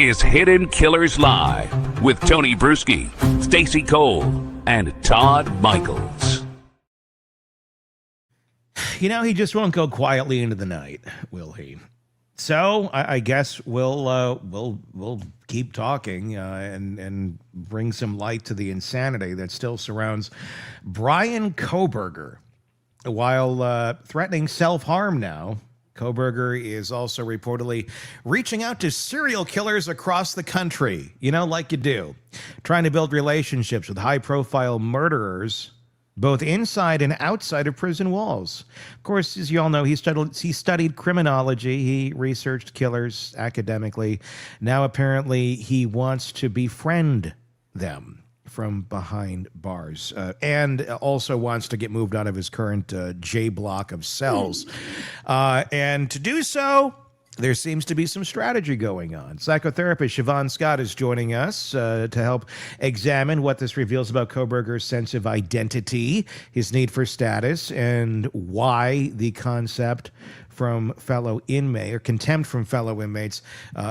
is Hidden Killers Live with Tony Brueski, Stacey Cole, and Todd Michaels. You know, he just won't go quietly into the night, will he? So I guess we'll keep talking and bring some light to the insanity that still surrounds Bryan Kohberger. While threatening self-harm now, Kohberger is also reportedly reaching out to serial killers across the country, you know, like you do, trying to build relationships with high-profile murderers, both inside and outside of prison walls. Of course, as you all know, he studied criminology. He researched killers academically. Now, apparently, he wants to befriend them from behind bars, and also wants to get moved out of his current J block of cells. And to do so, there seems to be some strategy going on. Psychotherapist Shavaun Scott is joining us to help examine what this reveals about Kohberger's sense of identity, his need for status, and why the concept from fellow inmate or contempt from fellow inmates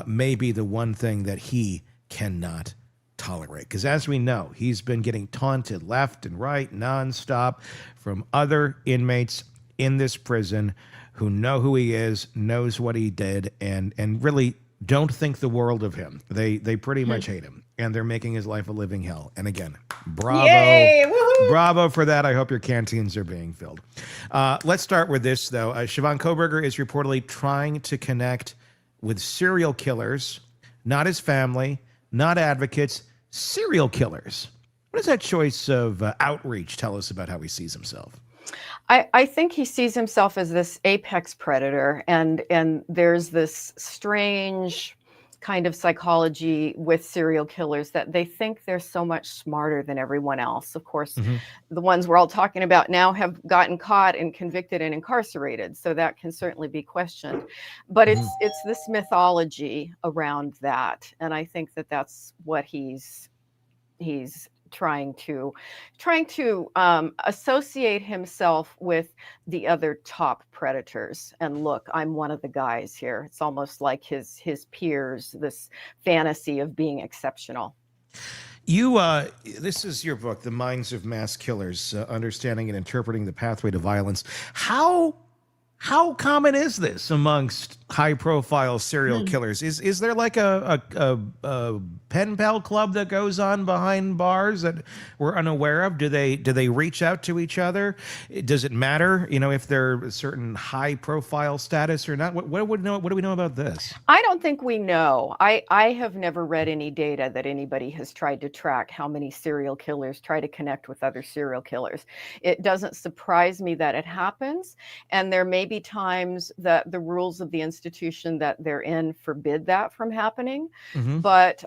may be the one thing that he cannot tolerate. Because as we know, he's been getting taunted left and right nonstop from other inmates in this prison who know who he is, knows what he did, and really don't think the world of him. They pretty much hate him, and they're making his life a living hell. And again, bravo. Yay! Woohoo! Bravo for that. I hope your canteens are being filled. Let's start with this, though. Shavaun Kohberger is reportedly trying to connect with serial killers, not his family, not advocates, serial killers. What does that choice of outreach tell us about how he sees himself? I think he sees himself as this apex predator, and there's this strange kind of psychology with serial killers that they think they're so much smarter than everyone else. Of course, the ones we're all talking about now have gotten caught and convicted and incarcerated, so that can certainly be questioned. But it's this mythology around that, and I think that that's what he's trying to associate himself with the other top predators. And look, I'm one of the guys here. It's almost like his peers, this fantasy of being exceptional. This is your book, The Minds of Mass Killers, Understanding and Interpreting the Pathway to Violence. How common is this amongst high-profile serial killers? Is there like a pen pal club that goes on behind bars that we're unaware of? Do they reach out to each other? Does it matter, you know, if they're a certain high-profile status or not? What do we know about this? I don't think we know. I have never read any data that anybody has tried to track how many serial killers try to connect with other serial killers. It doesn't surprise me that it happens, and there may be times that the rules of the institution that they're in forbid that from happening. But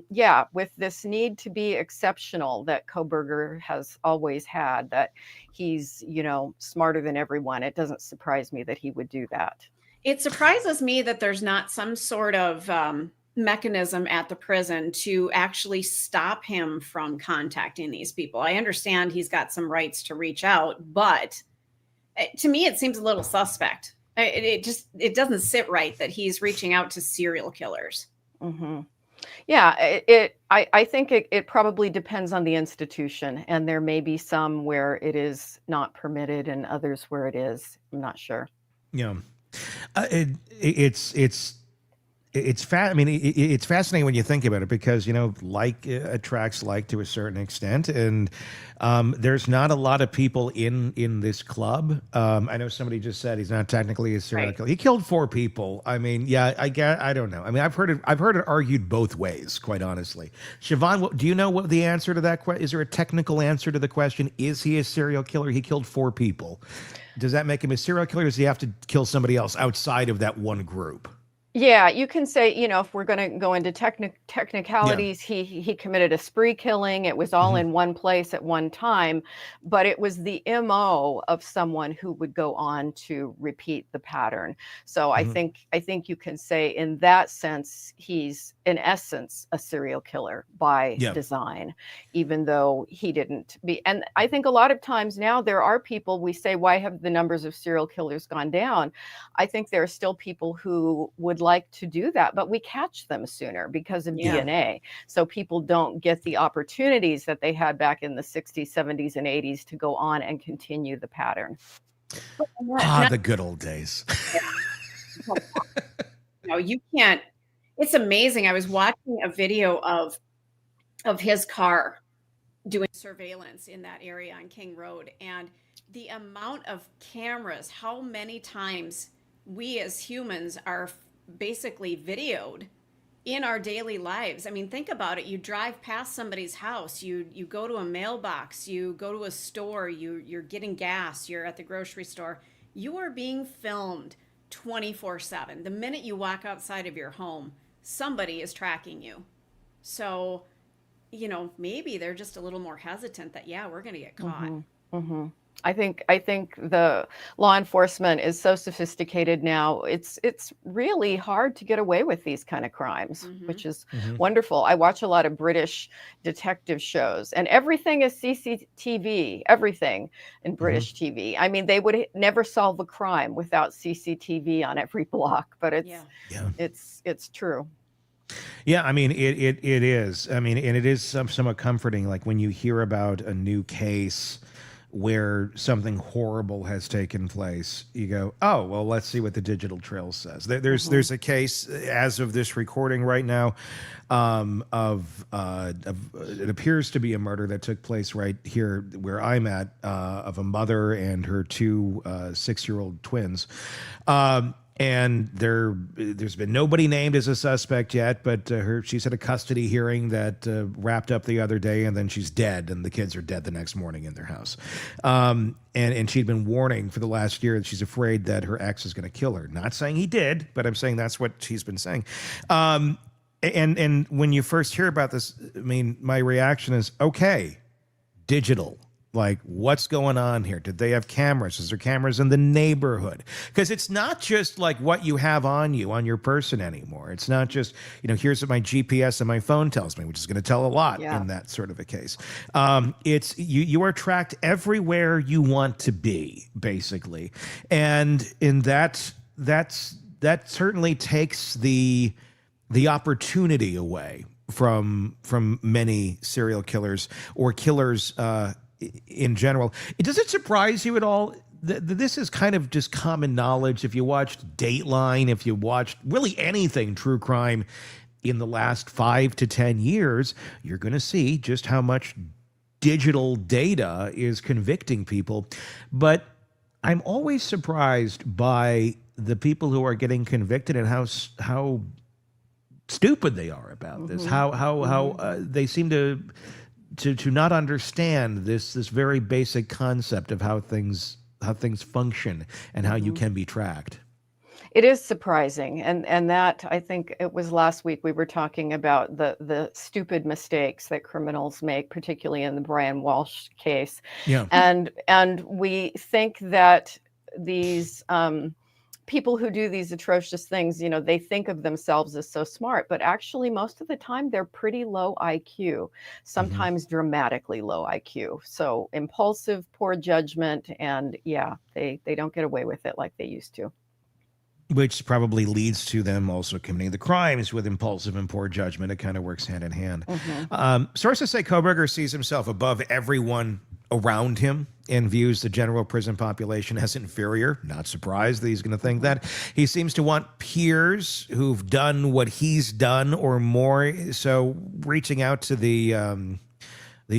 yeah, with this need to be exceptional that Kohberger has always had, that he's, you know, smarter than everyone, it doesn't surprise me that he would do that. It surprises me that there's not some sort of mechanism at the prison to actually stop him from contacting these people. I understand he's got some rights to reach out, but to me, it seems a little suspect. It doesn't sit right that he's reaching out to serial killers. Yeah, I think it probably depends on the institution, and there may be some where it is not permitted and others where it is. I'm not sure. Yeah, it's fascinating when you think about it, because, you know, like attracts like to a certain extent, and there's not a lot of people in this club. I know somebody just said he's not technically a serial killer. He killed 4 people. I mean, yeah, I don't know. I mean, I've heard it argued both ways, quite honestly. Shavaun, do you know what the answer to that question? Is there a technical answer to the question? Is he a serial killer? He killed 4 people. Does that make him a serial killer, or does he have to kill somebody else outside of that one group? Yeah, you can say, you know, if we're going to go into technicalities, he committed a spree killing. It was all in one place at one time, but it was the MO of someone who would go on to repeat the pattern. So I think you can say in that sense, he's in essence a serial killer by design, even though he didn't be. And I think a lot of times now there are people, we say, why have the numbers of serial killers gone down? I think there are still people who would would like to do that, but we catch them sooner because of Yeah. DNA. So people don't get the opportunities that they had back in the 60s, 70s, and 80s to go on and continue the pattern. The good old days. No, you can't. It's amazing. I was watching a video of his car doing surveillance in that area on King Road, and the amount of cameras, how many times we as humans are basically videoed in our daily lives. I mean, think about it. You drive past somebody's house, you go to a mailbox, you go to a store, you're getting gas, you're at the grocery store. You are being filmed 24/7. The minute you walk outside of your home, somebody is tracking you. So, you know, maybe they're just a little more hesitant that, yeah, we're going to get caught. I think the law enforcement is so sophisticated now. It's really hard to get away with these kind of crimes, which is wonderful. I watch a lot of British detective shows, and everything is CCTV. Everything in British TV. I mean, they would never solve a crime without CCTV on every block. But it's true. Yeah, I mean, it is. I mean, and it is somewhat comforting. Like when you hear about a new case where something horrible has taken place, you go, oh, well, let's see what the digital trail says. There's a case as of this recording right now of it appears to be a murder that took place right here where I'm at, of a mother and her two 6-year-old twins. And there's been nobody named as a suspect yet, but she's had a custody hearing that wrapped up the other day, and then she's dead, and the kids are dead the next morning in their house. And she'd been warning for the last year that she's afraid that her ex is going to kill her. Not saying he did, but I'm saying that's what she's been saying. And when you first hear about this, I mean, my reaction is, okay, digital. Like, what's going on here? Did they have cameras? Is there cameras in the neighborhood? Because it's not just like what you have on you, on your person anymore. It's not just, you know, here's what my GPS and my phone tells me, which is going to tell a lot in that sort of a case. It's you are tracked everywhere you want to be, basically. And in that certainly takes the opportunity away from many serial killers or killers in general. Does it surprise you at all that this is kind of just common knowledge? If you watched Dateline, if you watched really anything true crime in the last 5 to 10 years, you're going to see just how much digital data is convicting people. But I'm always surprised by the people who are getting convicted and how stupid they are about this. How they seem to not understand this very basic concept of how things function and how you can be tracked. It is surprising, and that, I think it was last week we were talking about the stupid mistakes that criminals make, particularly in the Brian Walsh case. Yeah. And we think that these people who do these atrocious things, you know, they think of themselves as so smart, but actually most of the time they're pretty low IQ, sometimes dramatically low IQ. So impulsive, poor judgment, and they don't get away with it like they used to. Which probably leads to them also committing the crimes with impulsive and poor judgment. It kind of works hand in hand. Sources say Kohberger sees himself above everyone around him and views the general prison population as inferior. Not surprised that he's going to think that. He seems to want peers who've done what he's done or more. So reaching out to the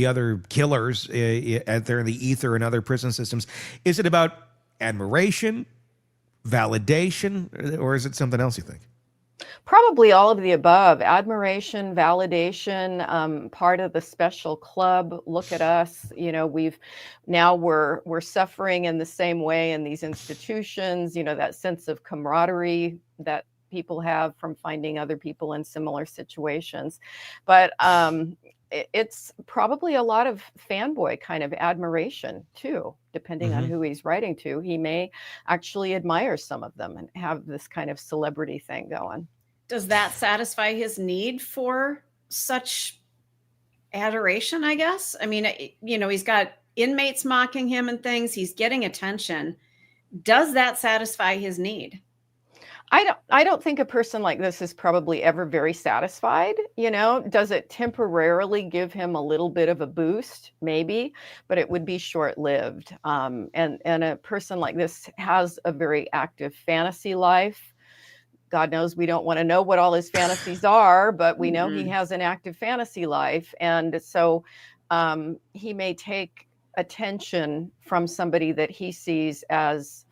other killers out there in the ether and other prison systems. Is it about admiration, validation, or is it something else, you think? Probably all of the above. Admiration, validation, part of the special club. Look at us. You know, we're suffering in the same way in these institutions, you know, that sense of camaraderie that people have from finding other people in similar situations. But it's probably a lot of fanboy kind of admiration too, depending on who he's writing to. He may actually admire some of them and have this kind of celebrity thing going. Does that satisfy his need for such adoration, I guess? I mean, you know, he's got inmates mocking him and things. He's getting attention. Does that satisfy his need? I don't think a person like this is probably ever very satisfied. Does it temporarily give him a little bit of a boost? Maybe, but it would be short-lived. And a person like this has a very active fantasy life. God knows we don't want to know what all his fantasies are, but we know he has an active fantasy life. And so he may take attention from somebody that he sees as,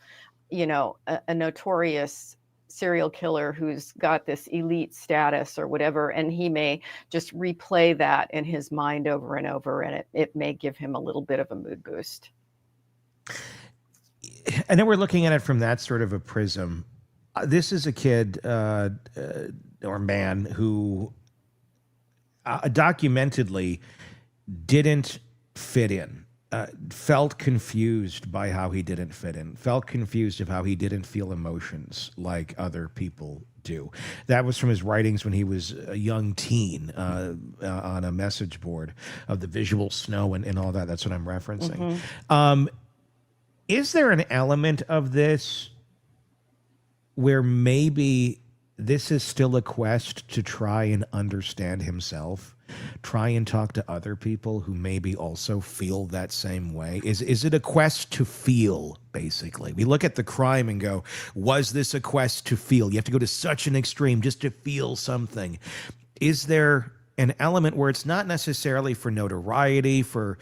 a notorious serial killer who's got this elite status or whatever, and he may just replay that in his mind over and over, and it may give him a little bit of a mood boost. And then we're looking at it from that sort of a prism. This is a kid or man who documentedly didn't fit in. Felt confused by how he didn't fit in, felt confused of how he didn't feel emotions like other people do. That was from his writings when he was a young teen on a message board of the visual snow and all that. That's what I'm referencing. Is there an element of this where maybe this is still a quest to try and understand himself? Try and talk to other people who maybe also feel that same way? Is it a quest to feel, basically? We look at the crime and go, was this a quest to feel? You have to go to such an extreme just to feel something. Is there an element where it's not necessarily for notoriety, for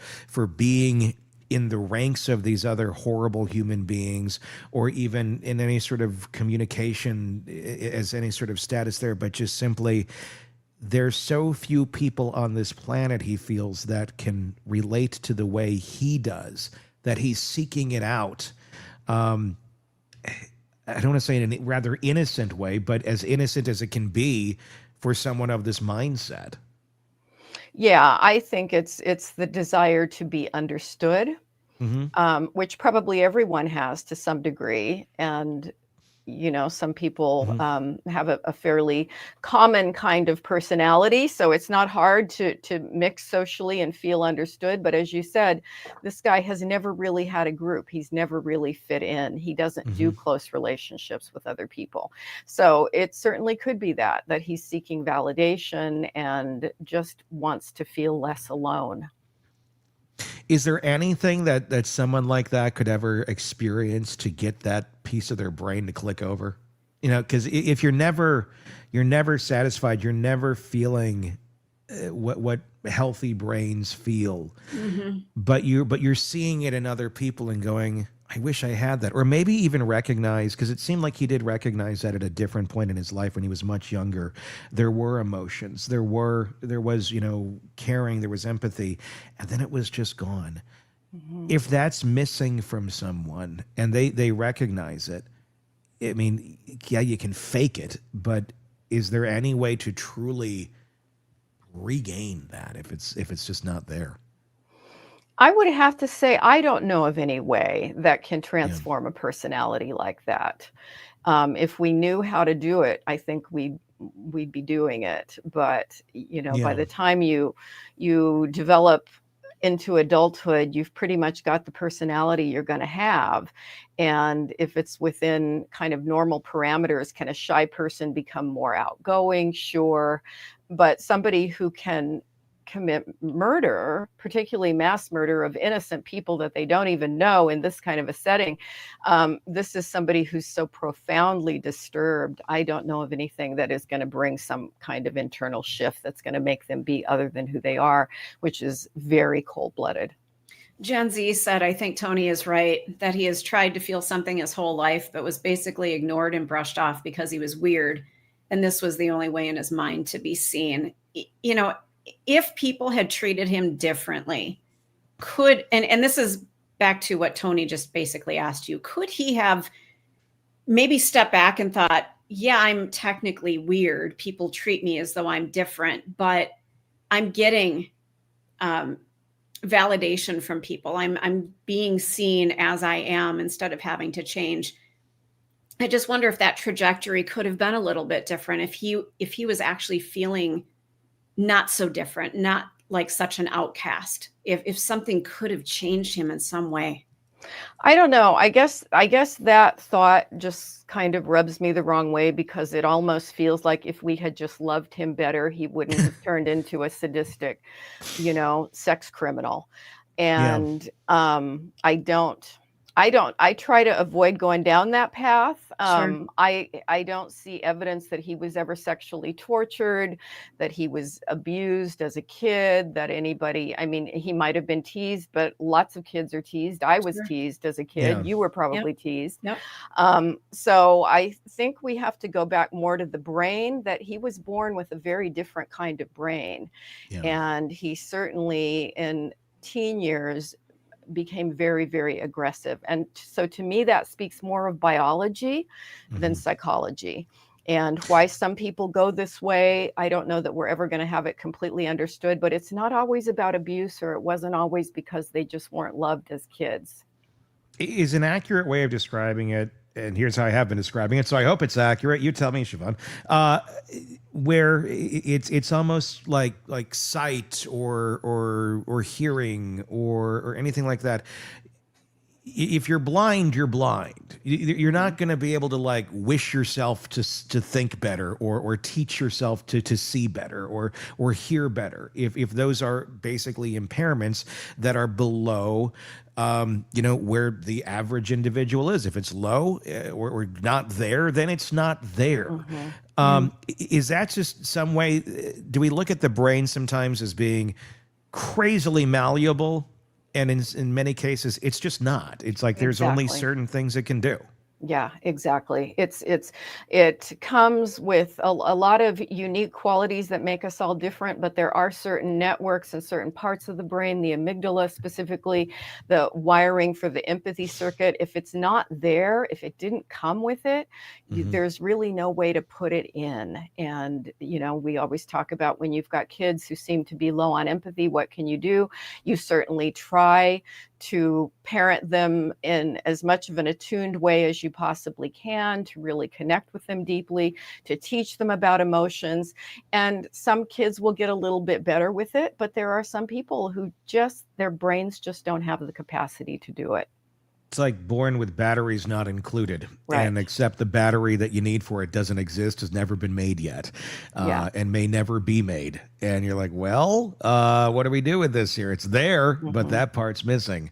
being in the ranks of these other horrible human beings, or even in any sort of communication as any sort of status there, but just simply there's so few people on this planet, he feels, that can relate to the way he does, that he's seeking it out. I don't want to say in a rather innocent way, but as innocent as it can be for someone of this mindset. Yeah, I think it's the desire to be understood, which probably everyone has to some degree. And some people have a fairly common kind of personality, so it's not hard to mix socially and feel understood. But as you said, this guy has never really had a group. He's never really fit in. He doesn't do close relationships with other people. So it certainly could be that he's seeking validation and just wants to feel less alone. Is there anything that someone like that could ever experience to get that piece of their brain to click over? Because if you're never satisfied, you're never feeling what healthy brains feel. But you're seeing it in other people and going, I wish I had that. Or maybe even recognize, because it seemed like he did recognize that at a different point in his life when he was much younger. There were emotions. There was, caring, there was empathy, and then it was just gone. If that's missing from someone and they recognize it, I mean, yeah, you can fake it, but is there any way to truly regain that if it's just not there? I would have to say I don't know of any way that can transform a personality like that. If we knew how to do it, I think we'd be doing it. But by the time you develop into adulthood, you've pretty much got the personality you're going to have. And if it's within kind of normal parameters, can a shy person become more outgoing? Sure. But somebody who can commit murder, particularly mass murder of innocent people that they don't even know in this kind of a setting, this is somebody who's so profoundly disturbed. I don't know of anything that is going to bring some kind of internal shift that's going to make them be other than who they are, which is very cold-blooded. Gen Z said, I think Tony is right, that he has tried to feel something his whole life, but was basically ignored and brushed off because he was weird. And this was the only way in his mind to be seen. If people had treated him differently, and this is back to what Tony just basically asked you, could he have maybe stepped back and thought, yeah, I'm technically weird. People treat me as though I'm different, but I'm getting validation from people. I'm being seen as I am instead of having to change. I just wonder if that trajectory could have been a little bit different if he was actually feeling not so different, not like such an outcast, if something could have changed him in some way. I don't know. I guess that thought just kind of rubs me the wrong way because it almost feels like if we had just loved him better, he wouldn't have turned into a sadistic, sex criminal. Yeah. And I try to avoid going down that path. Sure. I don't see evidence that he was ever sexually tortured, that he was abused as a kid, that anybody, I mean, he might have been teased, but lots of kids are teased. I was Sure. teased as a Yeah. kid. You were Yep. probably teased. Yep. So I think we have to go back more to the brain, that he was born with a very different kind of brain. Yeah. And he certainly in teen years became very, very aggressive. And so to me, that speaks more of biology than psychology. And why some people go this way, I don't know that we're ever going to have it completely understood, but it's not always about abuse, or it wasn't always because they just weren't loved as kids. Is an accurate way of describing it, and here's how I have been describing it, so I hope it's accurate. You tell me, Shavaun. Where it's almost like sight or hearing or anything like that. If you're blind, you're blind. You're not going to be able to like wish yourself to think better or teach yourself to see better or hear better. If those are basically impairments that are below, where the average individual is. If it's low or not there, then it's not there. Is that just some way? Do we look at the brain sometimes as being crazily malleable? And in many cases, it's just not. It's like there's only Exactly. certain things it can do. Yeah, exactly. It comes with a lot of unique qualities that make us all different, but there are certain networks and certain parts of the brain, the amygdala specifically, the wiring for the empathy circuit. If it's not there, if it didn't come with it, there's really no way to put it in. And, we always talk about when you've got kids who seem to be low on empathy, what can you do? You certainly try to parent them in as much of an attuned way as you possibly can, to really connect with them deeply, to teach them about emotions. And some kids will get a little bit better with it, but there are some people who their brains just don't have the capacity to do it. It's like born with batteries not included. Right. And except the battery that you need for it doesn't exist, has never been made yet, and may never be made. And you're like, well, what do we do with this here? It's there, but that part's missing.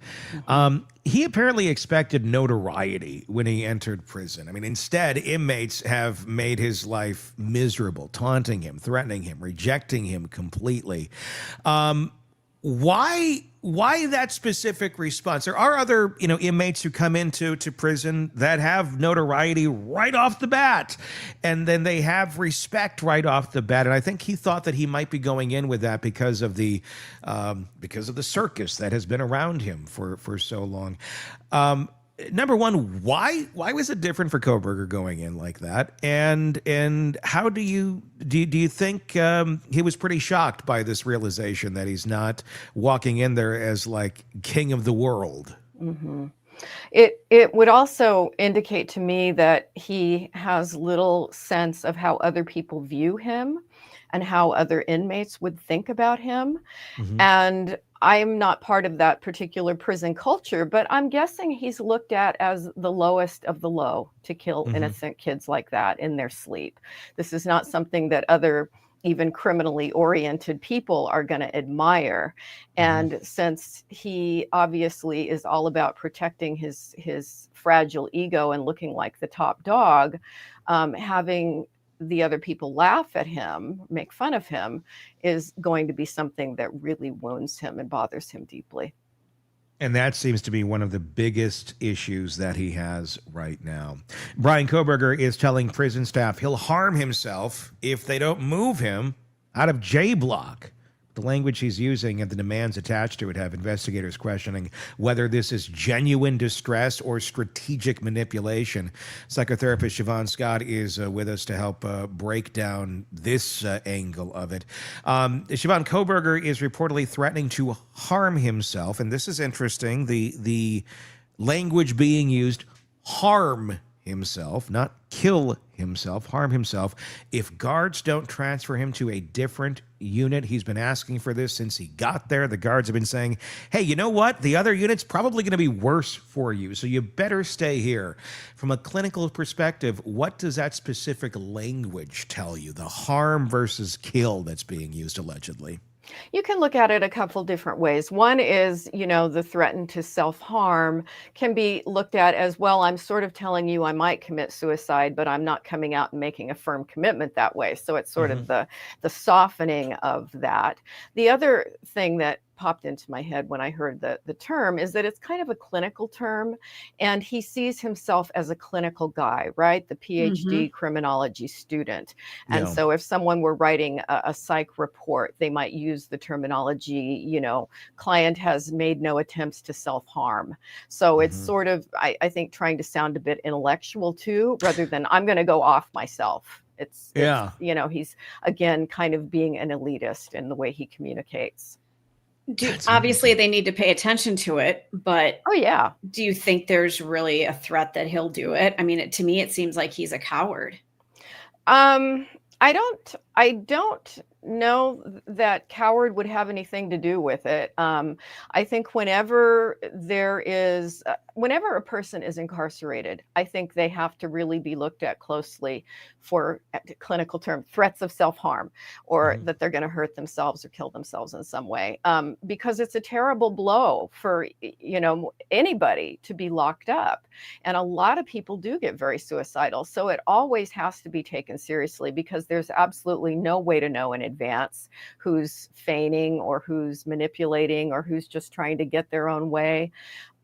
He apparently expected notoriety when he entered prison. I mean, instead, inmates have made his life miserable, taunting him, threatening him, rejecting him completely. Why that specific response? There are other, inmates who come into prison that have notoriety right off the bat, and then they have respect right off the bat. And I think he thought that he might be going in with that because of the circus that has been around him for so long. Number one, why was it different for Kohberger going in like that? And how do you think he was pretty shocked by this realization that he's not walking in there as like king of the world? It would also indicate to me that he has little sense of how other people view him and how other inmates would think about him. And I'm not part of that particular prison culture, but I'm guessing he's looked at as the lowest of the low to kill innocent kids like that in their sleep. This is not something that other even criminally oriented people are going to admire. And since he obviously is all about protecting his fragile ego and looking like the top dog, having the other people laugh at him, make fun of him, is going to be something that really wounds him and bothers him deeply. And that seems to be one of the biggest issues that he has right now. Bryan Kohberger is telling prison staff he'll harm himself if they don't move him out of J Block. The language he's using and the demands attached to it have investigators questioning whether this is genuine distress or strategic manipulation. Psychotherapist Shavaun Scott is with us to help break down this angle of it. Shavaun, Kohberger is reportedly threatening to harm himself, and this is interesting. The language being used, harm himself, not kill himself, harm himself, if guards don't transfer him to a different unit. He's been asking for this since he got there. The guards have been saying, hey, you know what? The other unit's probably going to be worse for you, so you better stay here. From a clinical perspective, what does that specific language tell you? The harm versus kill that's being used allegedly. You can look at it a couple different ways. One is, the threaten to self-harm can be looked at as, well, I'm sort of telling you I might commit suicide, but I'm not coming out and making a firm commitment that way. So it's sort of the softening of that. The other thing that popped into my head when I heard the term is that it's kind of a clinical term, and he sees himself as a clinical guy, right? The PhD criminology student. And Yeah. so if someone were writing a psych report, they might use the terminology, client has made no attempts to self-harm. So it's sort of, I think, trying to sound a bit intellectual too, rather than I'm going to go off myself. It's he's again kind of being an elitist in the way he communicates. Obviously, they need to pay attention to it, but Oh yeah. do you think there's really a threat that he'll do it? I mean, to me, it seems like he's a coward. I don't know that coward would have anything to do with it. I think whenever whenever a person is incarcerated, I think they have to really be looked at closely for clinical term threats of self-harm, or that they're going to hurt themselves or kill themselves in some way, because it's a terrible blow for anybody to be locked up, and a lot of people do get very suicidal. So it always has to be taken seriously, because there's absolutely no way to know in advance who's feigning or who's manipulating or who's just trying to get their own way,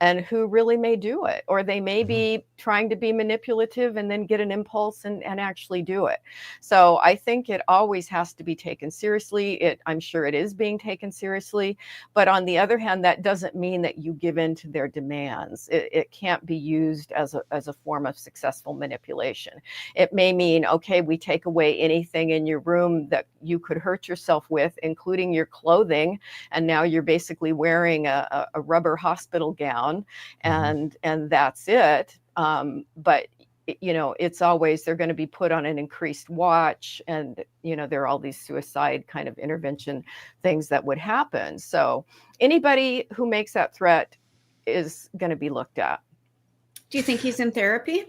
and who really may do it, or they may be trying to be manipulative and then get an impulse and actually do it. So I think it always has to be taken seriously. I'm sure it is being taken seriously, but on the other hand, that doesn't mean that you give in to their demands. It can't be used as a form of successful manipulation. It may mean, okay, we take away anything in your room that you could hurt yourself with, including your clothing, and now you're basically wearing a rubber hospital gown, and that's it. But it's always, they're going to be put on an increased watch, and there are all these suicide kind of intervention things that would happen. So anybody who makes that threat is going to be looked at. Do you think he's in therapy?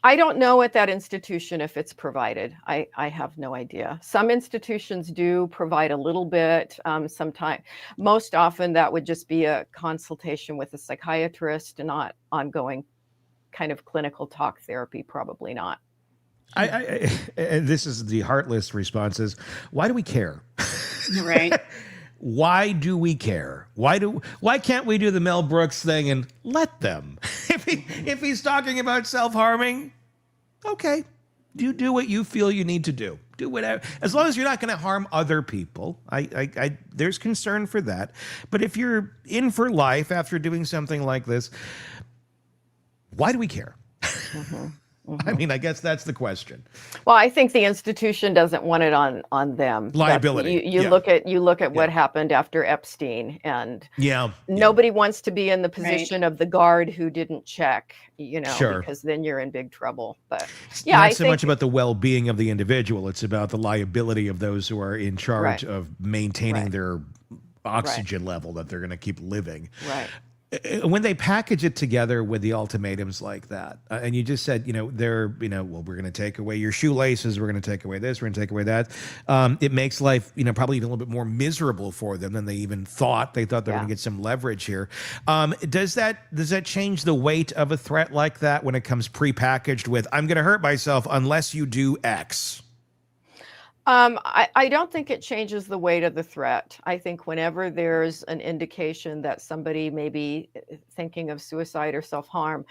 I don't know at that institution if it's provided. I have no idea. Some institutions do provide a little bit. Sometimes, most often, that would just be a consultation with a psychiatrist and not ongoing kind of clinical talk therapy. Probably not. And this is the heartless responses. Why do we care? Right. Why do we care? Why can't we do the Mel Brooks thing and let them? If he's talking about self-harming, okay, do what you feel you need to do. Do whatever, as long as you're not going to harm other people. There's concern for that. But if you're in for life after doing something like this, why do we care? I mean, I guess that's the question. Well, I think the institution doesn't want it on them. Liability. You look at what happened after Epstein, and nobody wants to be in the position of the guard who didn't check, because then you're in big trouble. But yeah, not so much about the well-being of the individual; it's about the liability of those who are in charge of maintaining their oxygen level that they're going to keep living. Right. When they package it together with the ultimatums like that, and you just said, we're going to take away your shoelaces, we're going to take away this, we're going to take away that. It makes life, probably even a little bit more miserable for them than they even thought. They thought they were going to get some leverage here. Does that change the weight of a threat like that when it comes prepackaged with, I'm going to hurt myself unless you do X? I don't think it changes the weight of the threat. I think whenever there's an indication that somebody may be thinking of suicide or self-harm,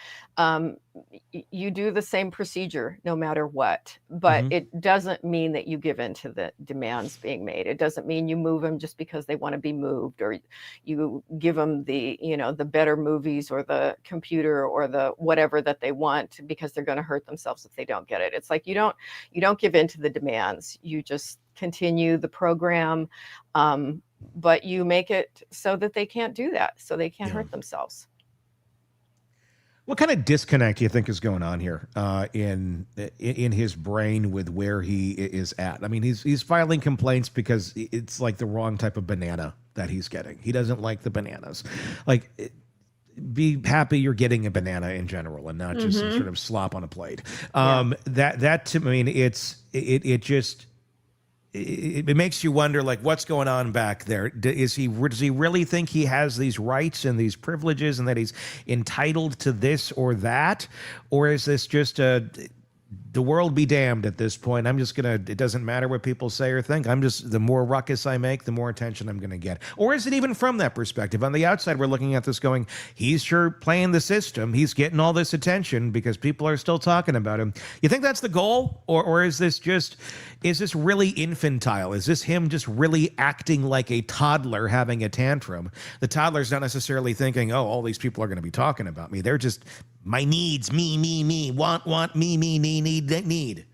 you do the same procedure no matter what. But it doesn't mean that you give in to the demands being made. It doesn't mean you move them just because they want to be moved, or you give them the better movies or the computer or the whatever that they want because they're going to hurt themselves if they don't get it. It's like you don't give in to the demands. You just continue the program, but you make it so that they can't do that, so they can't hurt themselves. What kind of disconnect do you think is going on here in his brain with where he is at? I mean, he's filing complaints because it's like the wrong type of banana that he's getting. He doesn't like the bananas. Like, be happy you're getting a banana in general and not just some sort of slop on a plate. That to me, it makes you wonder, like, what's going on back there? Does he really think he has these rights and these privileges and that he's entitled to this or that? Or is this just the world be damned at this point? It doesn't matter what people say or think. The more ruckus I make, the more attention I'm going to get. Or is it even from that perspective? On the outside, we're looking at this going, he's sure playing the system. He's getting all this attention because people are still talking about him. You think that's the goal? Or is this really infantile? Is this him just really acting like a toddler having a tantrum? The toddler's not necessarily thinking, oh, all these people are going to be talking about me. They're just, my needs, me, want, me, need.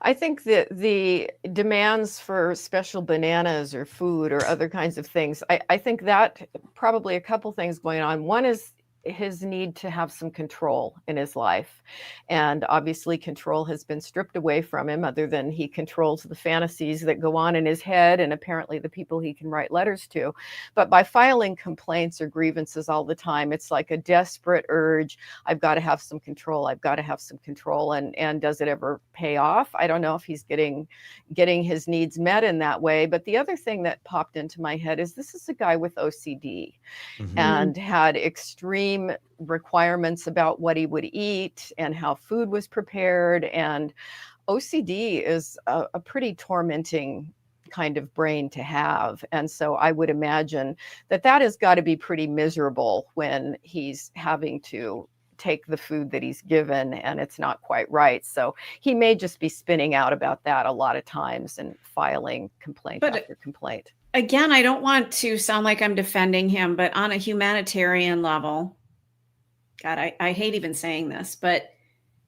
I think that the demands for special bananas or food or other kinds of things, I think that probably a couple things going on. One is his need to have some control in his life. And obviously control has been stripped away from him, other than he controls the fantasies that go on in his head and apparently the people he can write letters to. But by filing complaints or grievances all the time, it's like a desperate urge. I've got to have some control. I've got to have some control. And does it ever pay off? I don't know if he's getting his needs met in that way. But the other thing that popped into my head is this is a guy with OCD and had extreme requirements about what he would eat and how food was prepared. And OCD is a pretty tormenting kind of brain to have. And so I would imagine that has got to be pretty miserable when he's having to take the food that he's given and it's not quite right. So he may just be spinning out about that a lot of times and filing complaint after complaint. Again, I don't want to sound like I'm defending him, but on a humanitarian level, God, I hate even saying this, but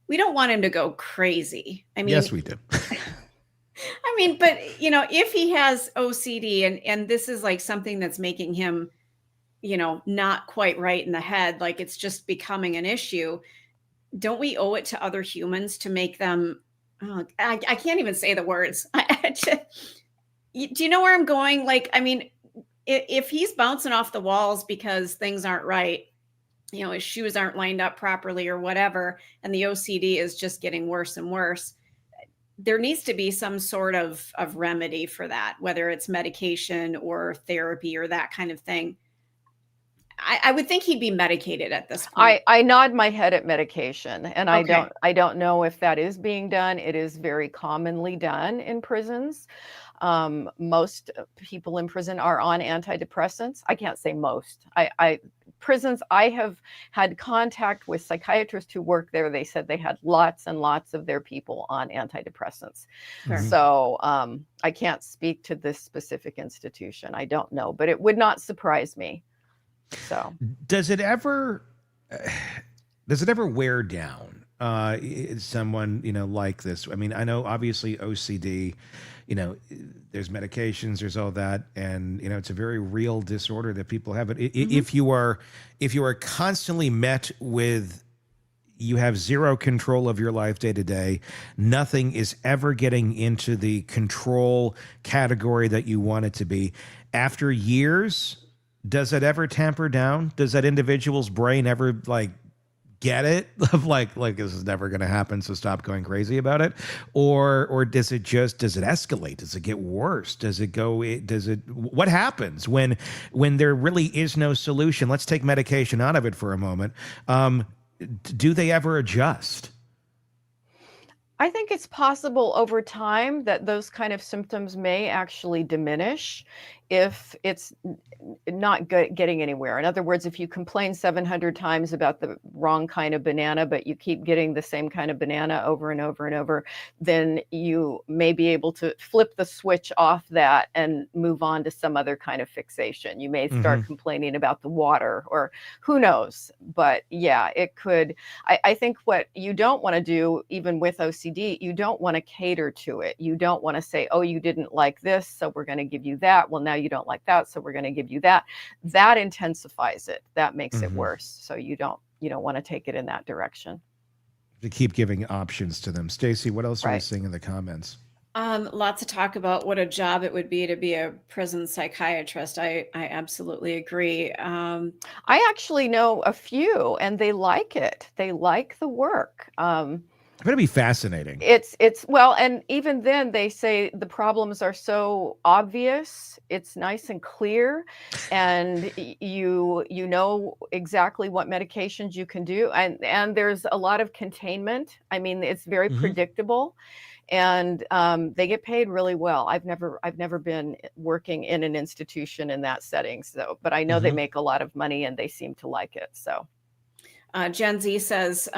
we don't want him to go crazy. I mean, yes, we do. I mean, but if he has OCD and this is like something that's making him, not quite right in the head, like it's just becoming an issue. Don't we owe it to other humans to make them, I can't even say the words. Do you know where I'm going? Like, I mean, if he's bouncing off the walls because things aren't right, his shoes aren't lined up properly or whatever, and the OCD is just getting worse and worse, there needs to be some sort of remedy for that, whether it's medication or therapy or that kind of thing. I would think he'd be medicated at this point. I nod my head at medication, and okay. I don't know if that is being done. It is very commonly done in prisons. Most people in prison are on antidepressants. I can't say most. Prisons, I have had contact with psychiatrists who work there. They said they had lots and lots of their people on antidepressants. Sure. So I can't speak to this specific institution. I don't know, but it would not surprise me. So does it ever wear down someone, like this? I mean, I know obviously OCD, there's medications, there's all that. And, it's a very real disorder that people have. But if you are constantly met with, you have zero control of your life day to day, nothing is ever getting into the control category that you want it to be. After years, does it ever tamper down? Does that individual's brain ever get it of like this is never going to happen, so stop going crazy about it? Or does it escalate? Does it get worse? What happens when there really is no solution? Let's take medication out of it for a moment. Do they ever adjust? I think it's possible over time that those kind of symptoms may actually diminish if it's not getting anywhere. In other words, if you complain 700 times about the wrong kind of banana, but you keep getting the same kind of banana over and over and over, then you may be able to flip the switch off that and move on to some other kind of fixation. You may start complaining about the water, or who knows. But yeah, it could. I think what you don't want to do, even with OCD, you don't want to cater to it. You don't want to say, oh, you didn't like this, so we're going to give you that. Well, now you don't like that, so we're going to give you that. That intensifies it. That makes it worse. So you don't you don't want to take it in that direction. To keep giving options to them. Stacy, what else are you Right. seeing in the comments? Lots of talk about what a job it would be to be a prison psychiatrist. I absolutely agree. I actually know a few, and they like it. They like the work. It's going to be fascinating. It's well, and even then they say the problems are so obvious. It's nice and clear, and you know exactly what medications you can do, and there's a lot of containment. I mean, it's very predictable, and they get paid really well. I've never been working in an institution in that setting, so but I know they make a lot of money and they seem to like it. So. Gen Z says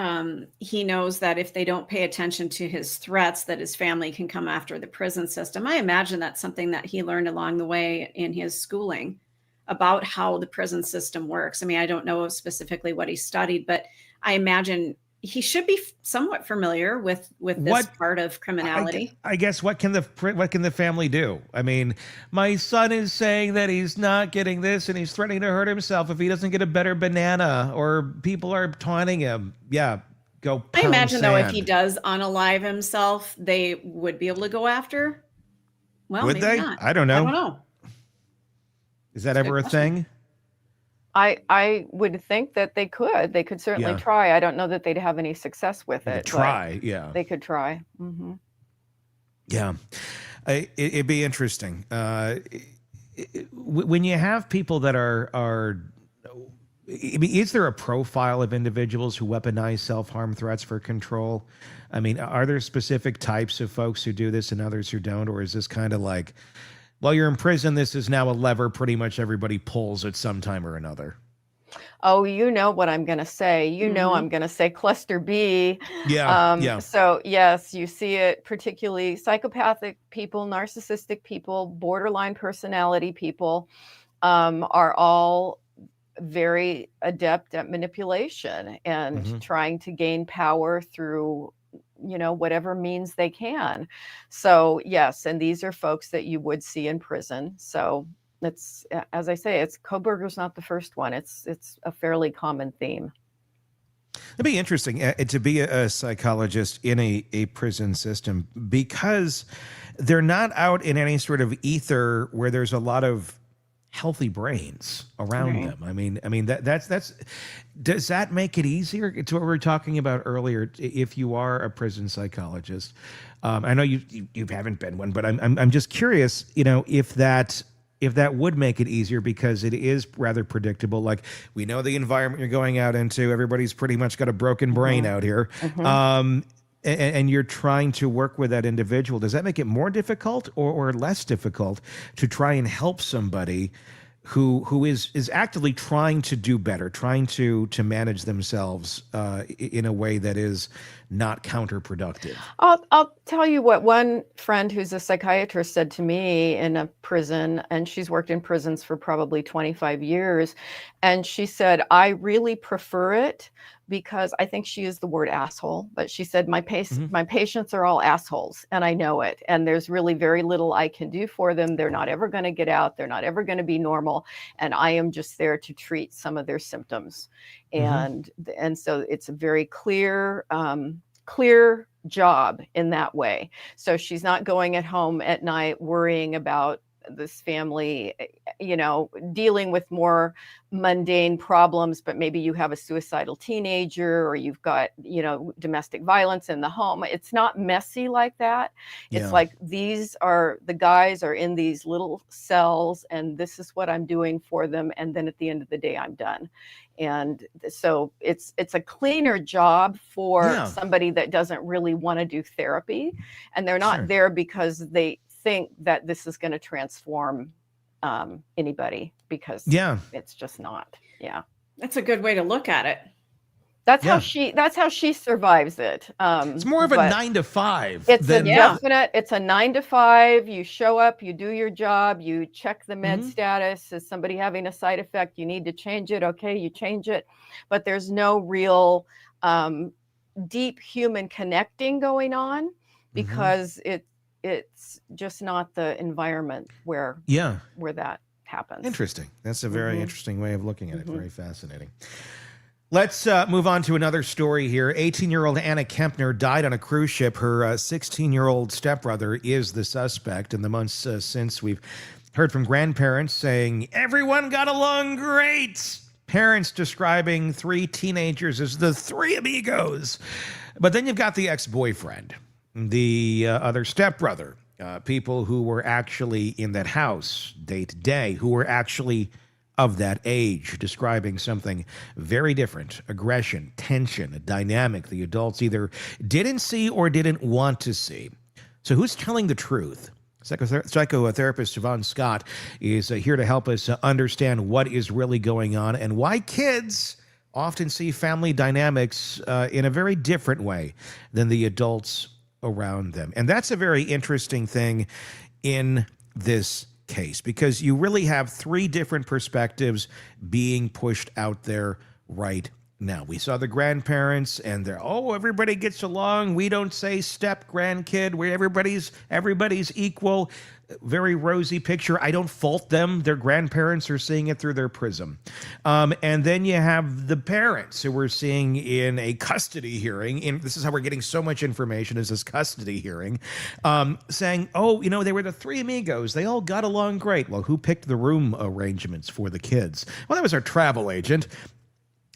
he knows that if they don't pay attention to his threats, that his family can come after the prison system. I imagine that's something that he learned along the way in his schooling about how the prison system works. I mean, I don't know specifically what he studied, but I imagine he should be somewhat familiar with this part of criminality. I guess what can the family do? I mean, my son is saying that he's not getting this and he's threatening to hurt himself if he doesn't get a better banana, or people are taunting him. Yeah, go pound I imagine though, if sand. he does unalive himself, they would be able to go after. Well, Would maybe they? not. I don't know. I don't know. Is that ever a thing? I would think that they could certainly try. I don't know that they'd have any success with it. Try, yeah. They could try. Yeah, it'd be interesting. When you have people that are, I mean, is there a profile of individuals who weaponize self-harm threats for control? I mean, are there specific types of folks who do this and others who don't, or is this kind of like, while you're in prison, this is now a lever pretty much everybody pulls at some time or another? Oh, you know what I'm going to say. You know I'm going to say cluster B. Yeah. So, yes, you see it particularly psychopathic people, narcissistic people, borderline personality people are all very adept at manipulation and trying to gain power through whatever means they can. So yes, and these are folks that you would see in prison. So it's, as I say, it's Kohberger's not the first one. It's a fairly common theme. It'd be interesting to be a psychologist in a prison system, because they're not out in any sort of ether where there's a lot of healthy brains around them. I mean that's does that make it easier? To what we were talking about earlier, if you are a prison psychologist, I know you haven't been one, but I'm just curious, if that would make it easier, because it is rather predictable. Like, we know the environment you're going out into. Everybody's pretty much got a broken brain out here. And you're trying to work with that individual. Does that make it more difficult or less difficult to try and help somebody who is actively trying to do better, trying to manage themselves in a way that is not counterproductive? I'll tell you what one friend who's a psychiatrist said to me in a prison, and she's worked in prisons for probably 25 years. And she said, I really prefer it because I think she used the word asshole, but she said, my patients are all assholes and I know it. And there's really very little I can do for them. They're not ever going to get out. They're not ever going to be normal. And I am just there to treat some of their symptoms. And so it's a very clear job in that way. So she's not going at home at night worrying about this family, dealing with more mundane problems, but maybe you have a suicidal teenager or you've got, domestic violence in the home. It's not messy like that. It's like, the guys are in these little cells and this is what I'm doing for them. And then at the end of the day, I'm done. And so it's a cleaner job for somebody that doesn't really want to do therapy. And they're not there because they think that this is going to transform anybody, because it's just not. That's a good way to look at it. That's how she survives it. It's more of a 9 to 5. It's it's a 9 to 5. You show up, you do your job, you check the med status. Is somebody having a side effect? You need to change it. Okay, you change it. But there's no real deep human connecting going on, because it's just not the environment where that happens. Interesting. That's a very interesting way of looking at it. Very fascinating. Let's move on to another story here. 18-year-old Anna Kempner died on a cruise ship. Her 16-year-old stepbrother is the suspect. In the months since, we've heard from grandparents saying, everyone got along great. Parents describing three teenagers as the three amigos. But then you've got the ex-boyfriend, the other stepbrother, people who were actually in that house day to day, who were actually of that age, describing something very different: aggression, tension, a dynamic the adults either didn't see or didn't want to see. So who's telling the truth? Psychotherapist Shavaun Scott is here to help us understand what is really going on and why kids often see family dynamics in a very different way than the adults around them. And that's a very interesting thing in this case, because you really have three different perspectives being pushed out there right now. We saw the grandparents and they're, oh, everybody gets along. We don't say step grandkid, where everybody's equal. Very rosy picture. I don't fault them. Their grandparents are seeing it through their prism. And then you have the parents who we're seeing in a custody hearing. This is how we're getting so much information, is this custody hearing, saying, oh, they were the three amigos. They all got along great. Well, who picked the room arrangements for the kids? Well, that was our travel agent.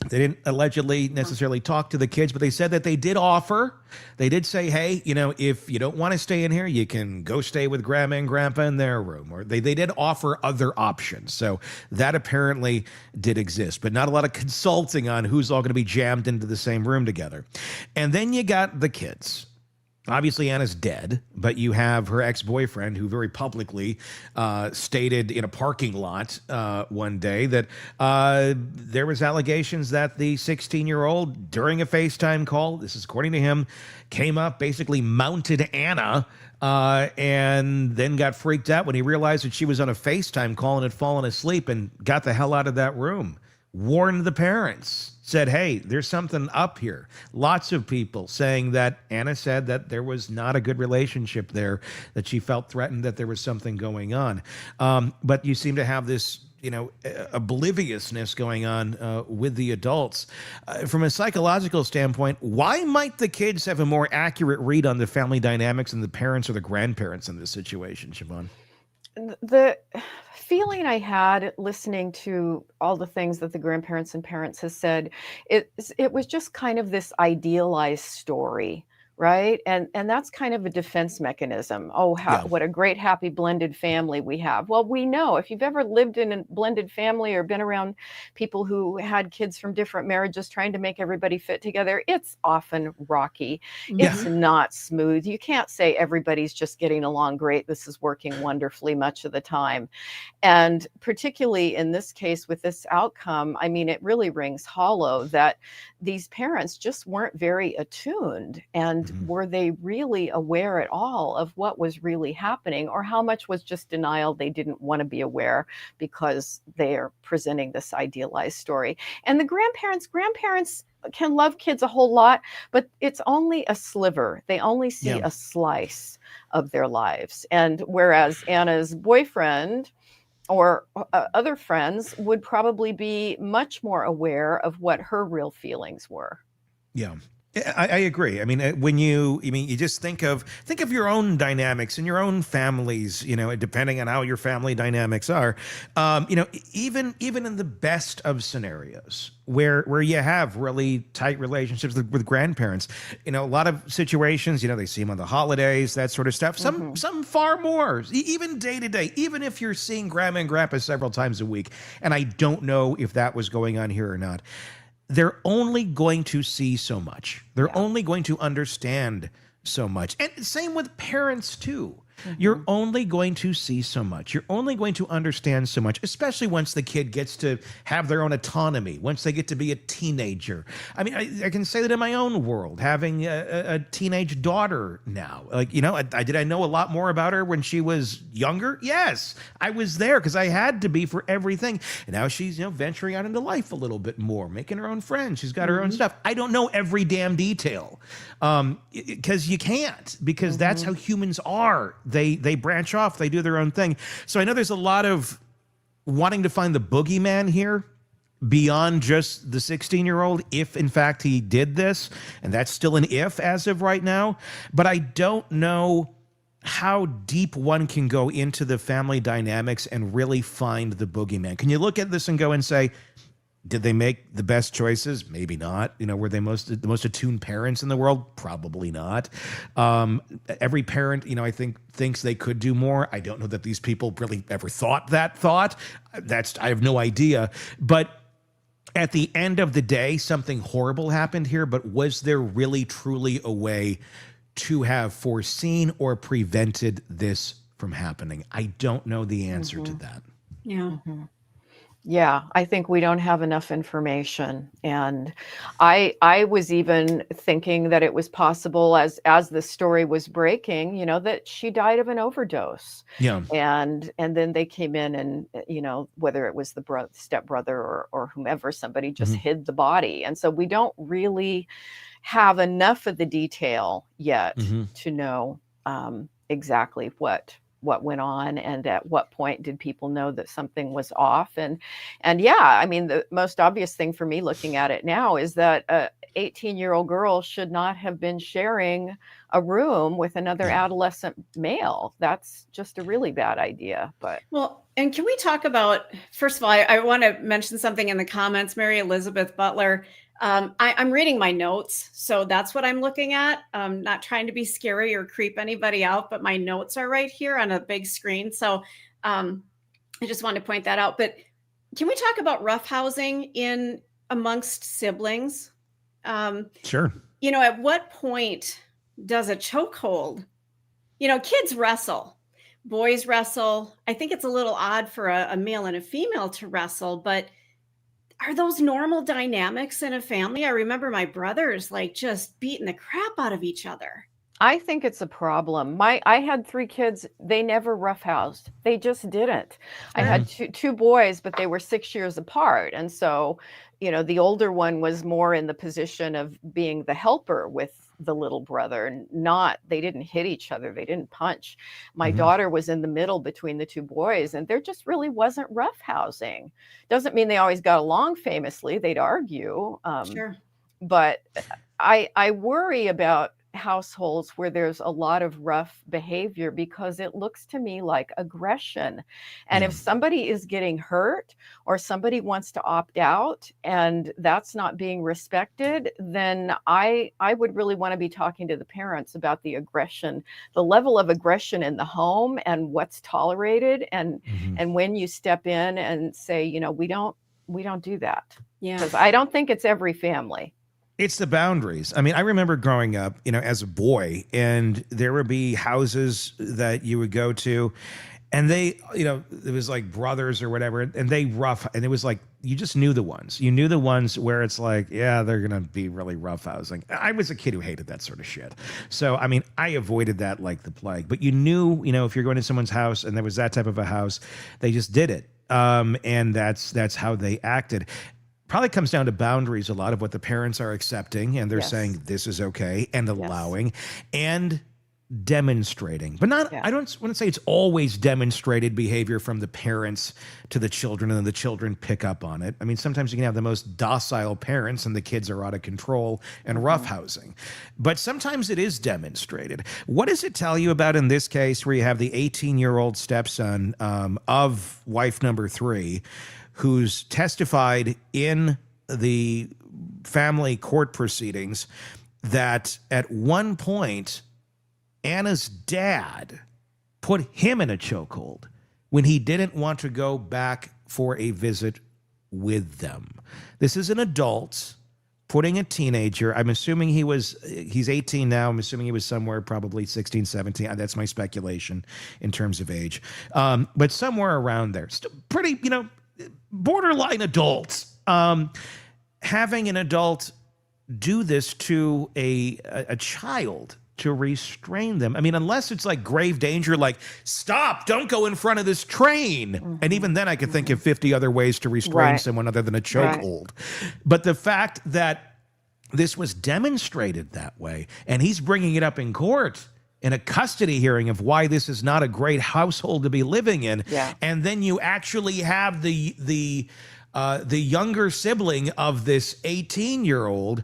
They didn't allegedly necessarily talk to the kids, but they said that they did offer. They did say, hey, if you don't want to stay in here, you can go stay with grandma and grandpa in their room. Or they did offer other options. So that apparently did exist, but not a lot of consulting on who's all going to be jammed into the same room together. And then you got the kids. Obviously, Anna's dead, but you have her ex-boyfriend who very publicly stated in a parking lot one day that there was allegations that the 16-year-old, during a FaceTime call, this is according to him, came up, basically mounted Anna, and then got freaked out when he realized that she was on a FaceTime call and had fallen asleep and got the hell out of that room. Warned the parents, said, hey, there's something up here. Lots of people saying that Anna said that there was not a good relationship there, that she felt threatened, that there was something going on. But you seem to have this, obliviousness going on with the adults. From a psychological standpoint, why might the kids have a more accurate read on the family dynamics than the parents or the grandparents in this situation, Shavaun? The feeling I had listening to all the things that the grandparents and parents has said, it was just kind of this idealized story, right? And that's kind of a defense mechanism. Oh, what a great, happy, blended family we have. Well, we know if you've ever lived in a blended family or been around people who had kids from different marriages trying to make everybody fit together, it's often rocky. It's not smooth. You can't say everybody's just getting along great. This is working wonderfully much of the time. And particularly in this case with this outcome, I mean, it really rings hollow that these parents just weren't very attuned. And were they really aware at all of what was really happening, or how much was just denial? They didn't want to be aware because they are presenting this idealized story. And the grandparents can love kids a whole lot, but it's only a sliver. They only see a slice of their lives. And whereas Anna's boyfriend or other friends would probably be much more aware of what her real feelings were. Yeah. I agree. I mean, you just think of your own dynamics and your own families, depending on how your family dynamics are, even in the best of scenarios where you have really tight relationships with grandparents, a lot of situations, they see them on the holidays, that sort of stuff. Some far more, even day to day, even if you're seeing grandma and grandpa several times a week. And I don't know if that was going on here or not. They're only going to see so much. They're only going to understand so much. And same with parents too. You're only going to see so much. You're only going to understand so much, especially once the kid gets to have their own autonomy, once they get to be a teenager. I mean, I can say that in my own world, having a teenage daughter now. Did I know a lot more about her when she was younger? Yes, I was there because I had to be for everything. And now she's, venturing out into life a little bit more, making her own friends. She's got her own stuff. I don't know every damn detail because you can't, because that's how humans are. They branch off, they do their own thing. So I know there's a lot of wanting to find the boogeyman here, beyond just the 16-year-old, if in fact he did this, and that's still an if as of right now. But I don't know how deep one can go into the family dynamics and really find the boogeyman. Can you look at this and go and say, did they make the best choices? Maybe not. Were they the most attuned parents in the world? Probably not. Every parent, I think, thinks they could do more. I don't know that these people really ever thought that thought. I have no idea. But at the end of the day, something horrible happened here. But was there really, truly a way to have foreseen or prevented this from happening? I don't know the answer to that. Yeah. Yeah, I think we don't have enough information. And I was even thinking that it was possible as the story was breaking, that she died of an overdose. Yeah. And then they came in and, whether it was the stepbrother or whomever, somebody just hid the body. And so we don't really have enough of the detail yet to know exactly what went on and at what point did people know that something was off. And yeah, I mean, the most obvious thing for me looking at it now is that a 18-year-old girl should not have been sharing a room with another adolescent male. That's just a really bad idea. But well, and can we talk about, first of all, I want to mention something in the comments. Mary Elizabeth Butler, I'm reading my notes, so that's what I'm looking at. I'm not trying to be scary or creep anybody out, but my notes are right here on a big screen. So I just want to point that out. But can we talk about roughhousing in amongst siblings? Sure. At what point does a chokehold, kids wrestle, boys wrestle. I think it's a little odd for a male and a female to wrestle, but are those normal dynamics in a family? I remember my brothers just beating the crap out of each other. I think it's a problem. I had 3 kids. They never roughhoused. They just didn't. I had two boys, but they were 6 years apart. And so, the older one was more in the position of being the helper with the little brother. They didn't hit each other. They didn't punch. My daughter was in the middle between the 2 boys, and there just really wasn't roughhousing. Doesn't mean they always got along famously. They'd argue. Sure. But I worry about households where there's a lot of rough behavior because it looks to me like aggression. And if somebody is getting hurt or somebody wants to opt out and that's not being respected, then I would really want to be talking to the parents about the aggression, the level of aggression in the home and what's tolerated and when you step in and say, we don't do that. Yeah. Because I don't think it's every family. It's the boundaries. I mean, I remember growing up, as a boy, and there would be houses that you would go to, and they, it was like brothers or whatever, and they and it was like, you just knew the ones. You knew the ones where it's like, yeah, they're going to be really roughhousing. I was a kid who hated that sort of shit. So, I mean, I avoided that like the plague. But you knew, if you're going to someone's house and there was that type of a house, they just did it. And that's how they acted. Probably comes down to boundaries, a lot of what the parents are accepting, and they're saying this is okay, and allowing, and demonstrating. But not, I don't want to say it's always demonstrated behavior from the parents to the children, and then the children pick up on it. I mean, sometimes you can have the most docile parents, and the kids are out of control and roughhousing. But sometimes it is demonstrated. What does it tell you about in this case where you have the 18-year-old stepson of wife number 3, who's testified in the family court proceedings that at one point, Anna's dad put him in a chokehold when he didn't want to go back for a visit with them. This is an adult putting a teenager. I'm assuming he's 18 now. I'm assuming he was somewhere probably 16, 17. That's my speculation in terms of age. But somewhere around there. Still pretty, borderline adults. Having an adult do this to a child to restrain them. I mean, unless it's like grave danger, like, stop, don't go in front of this train. And even then I could think of 50 other ways to restrain someone other than a chokehold. But the fact that this was demonstrated that way, and he's bringing it up in court in a custody hearing of why this is not a great household to be living in. And then you actually have the the younger sibling of this 18-year-old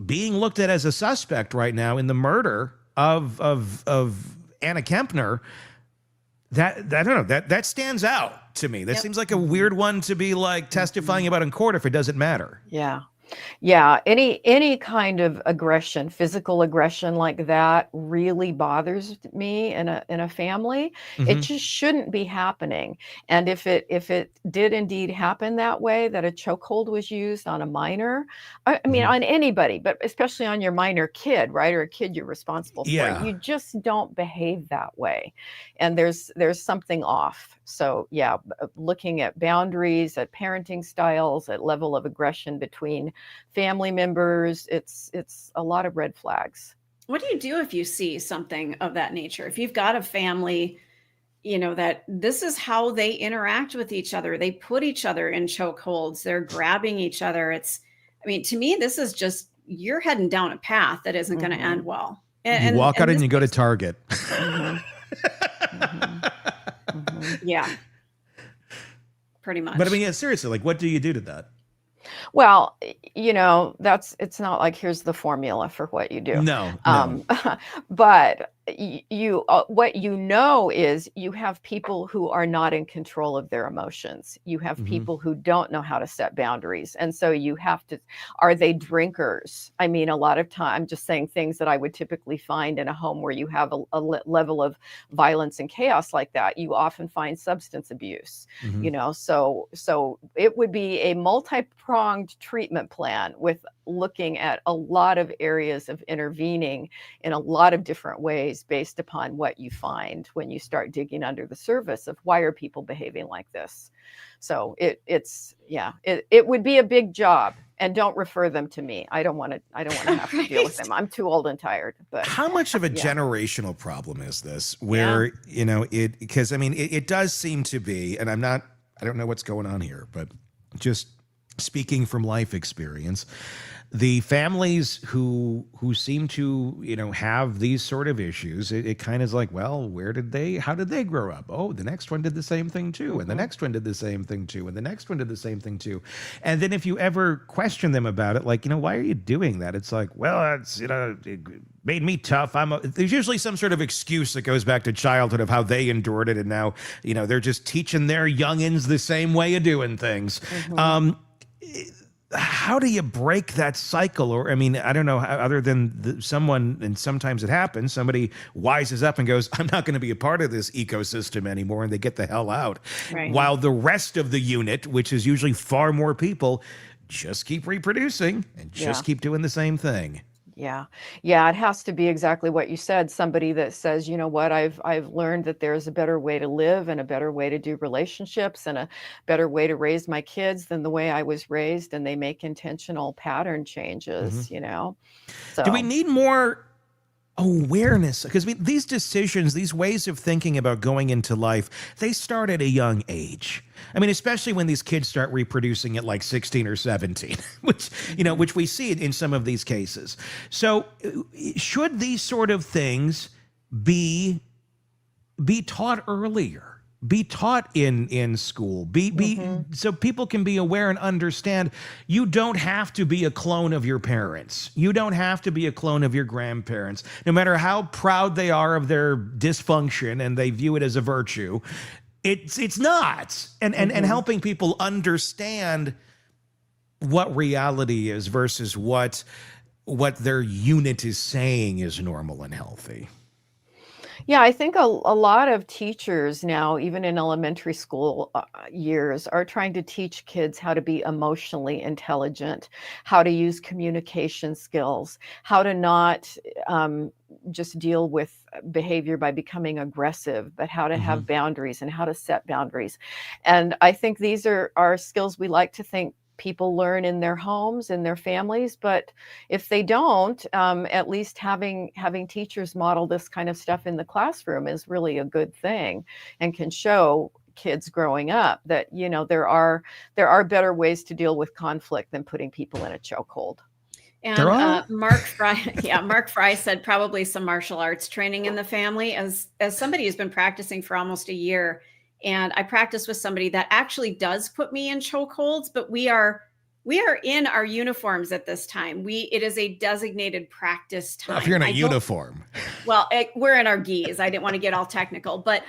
being looked at as a suspect right now in the murder of Anna Kempner. That I don't know, that stands out to me. That seems like a weird one to be like testifying about in court if it doesn't matter. Yeah. Yeah, any kind of aggression, physical aggression like that really bothers me in a family. It just shouldn't be happening. And if it did indeed happen that way, that a chokehold was used on a minor, I mean on anybody, but especially on your minor kid, right? Or a kid you're responsible for. Yeah. You just don't behave that way. And there's something off. So yeah, looking at boundaries, at parenting styles, at level of aggression between family members, it's a lot of red flags. What do you do if you see something of that nature? If you've got a family, that this is how they interact with each other. They put each other in chokeholds. They're grabbing each other. To me, this is just, you're heading down a path that isn't going to end well. You walk out and you go to Target. Yeah, pretty much. But I mean, yeah, seriously, like, what do you do to that? Well, it's not like here's the formula for what you do. No. But you what is you have people who are not in control of their emotions. You have people who don't know how to set boundaries. And so you have to, are they drinkers? I mean, a lot of time, I'm just saying things that I would typically find in a home where you have a level of violence and chaos like that. You often find substance abuse, so it would be a multi-pronged treatment plan with looking at a lot of areas of intervening in a lot of different ways based upon what you find when you start digging under the surface of why are people behaving like this. So it would be a big job, and don't refer them to me. I don't want to have to deal with them. I'm too old and tired. But how much of a generational problem is this where, because I mean, it does seem to be, and I don't know what's going on here, but just speaking from life experience, the families who seem to, have these sort of issues, it kind of is like, well, how did they grow up? Oh, the next one did the same thing too. And the next one did the same thing too. And the next one did the same thing too. And then if you ever question them about it, like, why are you doing that? It's like, well, it's, it made me tough. There's usually some sort of excuse that goes back to childhood of how they endured it. And now, they're just teaching their youngins the same way of doing things. How do you break that cycle? Or, I mean, I don't know, other than someone, and sometimes it happens, somebody wises up and goes, I'm not going to be a part of this ecosystem anymore, and they get the hell out. Right. While the rest of the unit, which is usually far more people, just keep reproducing and just keep doing the same thing. Yeah. It has to be exactly what you said. Somebody that says, you know what, I've learned that there's a better way to live and a better way to do relationships and a better way to raise my kids than the way I was raised. And they make intentional pattern changes, So do we need more awareness? Because these decisions, these ways of thinking about going into life, they start at a young age. I mean, especially when these kids start reproducing at like 16 or 17, which we see in some of these cases. So should these sort of things be taught earlier? Be taught in school, so people can be aware and understand you don't have to be a clone of your parents. You don't have to be a clone of your grandparents. No matter how proud they are of their dysfunction and they view it as a virtue, it's not. And helping people understand what reality is versus what their unit is saying is normal and healthy. Yeah, I think a lot of teachers now, even in elementary school years, are trying to teach kids how to be emotionally intelligent, how to use communication skills, how to not just deal with behavior by becoming aggressive, but how to have boundaries and how to set boundaries. And I think these are skills we like to think people learn in their homes, in their families, but if they don't, at least having teachers model this kind of stuff in the classroom is really a good thing, and can show kids growing up that there are better ways to deal with conflict than putting people in a chokehold. And Mark Fry said probably some martial arts training in the family. As somebody who's been practicing for almost a year, And I practice with somebody that actually does put me in chokeholds, but we are in our uniforms at this time. It is a designated practice time. Well, if you're in a uniform. Well, we're in our gis. I didn't want to get all technical, but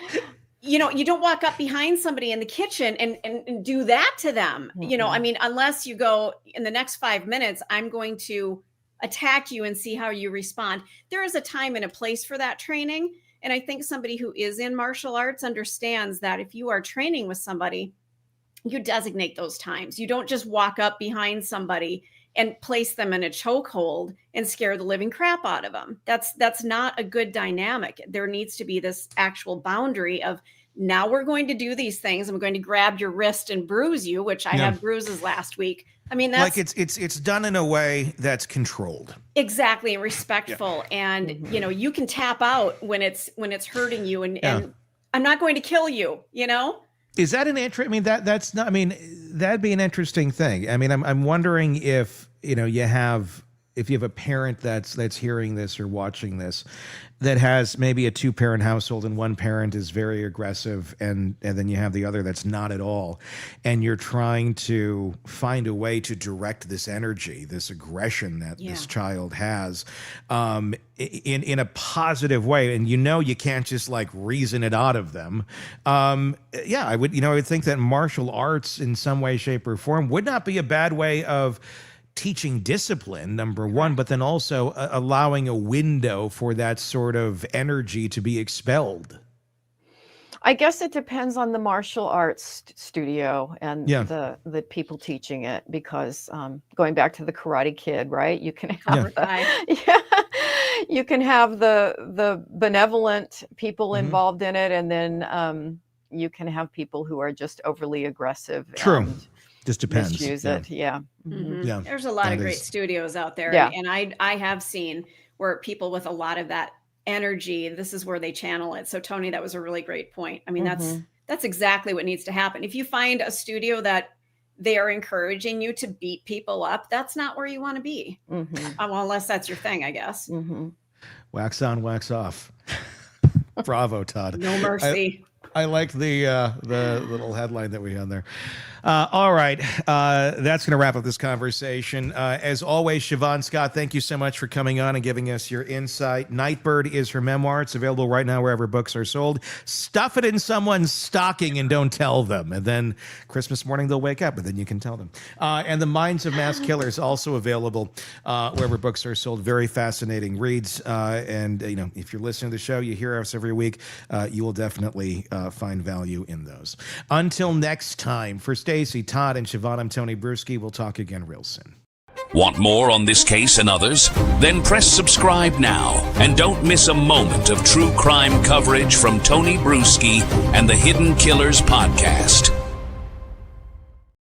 you don't walk up behind somebody in the kitchen and do that to them. Mm-hmm. I mean, unless you go in the next 5 minutes, I'm going to attack you and see how you respond. There is a time and a place for that training. And I think somebody who is in martial arts understands that if you are training with somebody, you designate those times. You don't just walk up behind somebody and place them in a chokehold and scare the living crap out of them. That's not a good dynamic. There needs to be this actual boundary of, now we're going to do these things. I'm going to grab your wrist and bruise you, which I had bruises last week. I mean, that's like it's done in a way that's controlled. Exactly, and respectful. And you can tap out when it's hurting you, and I'm not going to kill you, Is that an interest? I mean, that's not. I mean, that'd be an interesting thing. I mean, I'm wondering if you have a parent that's hearing this or watching this, that has maybe a 2-parent household and one parent is very aggressive, and then you have the other that's not at all, and you're trying to find a way to direct this energy, this aggression that this child has, in a positive way, and you can't just like reason it out of them. I would think that martial arts in some way, shape, or form would not be a bad way of teaching discipline, number one, but then also allowing a window for that sort of energy to be expelled. I guess it depends on the martial arts studio and the people teaching it, because going back to the Karate Kid, right? You can have you can have the benevolent people involved in it, and then you can have people who are just overly aggressive. True. Just depends. Misuse it. Mm-hmm. There's a lot of great studios out there. And I have seen where people with a lot of that energy, this is where they channel it. So Tony, that was a really great point. I mean, that's exactly what needs to happen. If you find a studio that they are encouraging you to beat people up, that's not where you want to be. Well, unless that's your thing, I guess. Wax on, wax off. Bravo, Todd. No mercy. I like the little headline that we had there. All right. That's going to wrap up this conversation. As always, Shavaun Scott, thank you so much for coming on and giving us your insight. Nightbird is her memoir. It's available right now wherever books are sold. Stuff it in someone's stocking and don't tell them. And then Christmas morning, they'll wake up, and then you can tell them. And The Minds of Mass Killers, also available wherever books are sold. Very fascinating reads. And if you're listening to the show, you hear us every week, you will definitely find value in those. Until next time, for Stacy, Todd, and Shavaun, I'm Tony Brueski. We'll talk again real soon. Want more on this case and others? Then press subscribe now and don't miss a moment of true crime coverage from Tony Brueski and the Hidden Killers podcast.